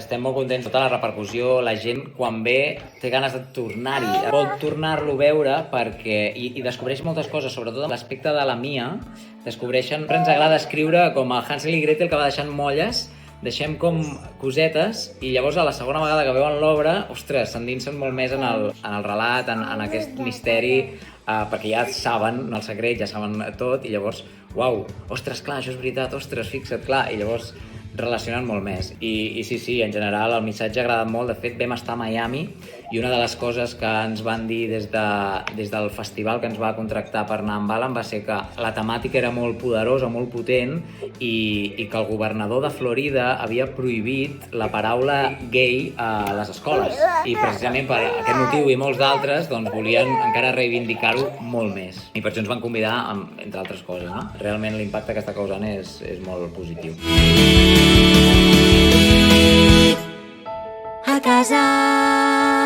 estem molt contents de tota la repercussió, la gent quan ve té ganes de tornar-hi, vol tornar-lo a veure perquè i descobreix moltes coses, sobretot en l'aspecte de la Mia, descobreixen, ens agrada escriure com a Hansel i Gretel que va deixant molles, deixem com cosetes i llavors a la segona vegada que veuen l'obra, ostres, s'endinsen molt més en el relat, en aquest misteri, perquè ja saben el secret, ja saben tot i llavors, uau, ostres, clar, això és veritat, ostres, fixa't, clar, i llavors relacionen molt més. I sí, en general el missatge ha agradat molt. De fet, vam estar a Miami i una de les coses que ens van dir des del festival que ens va contractar per anar amb Alan va ser que la temàtica era molt poderosa, molt potent i que el governador de Florida havia prohibit la paraula gay a les escoles. I precisament per aquest motiu i molts d'altres doncs, volien encara reivindicar-ho molt més. I per això ens van convidar, entre altres coses. No? Realment l'impacte que està causant és molt positiu. A casa.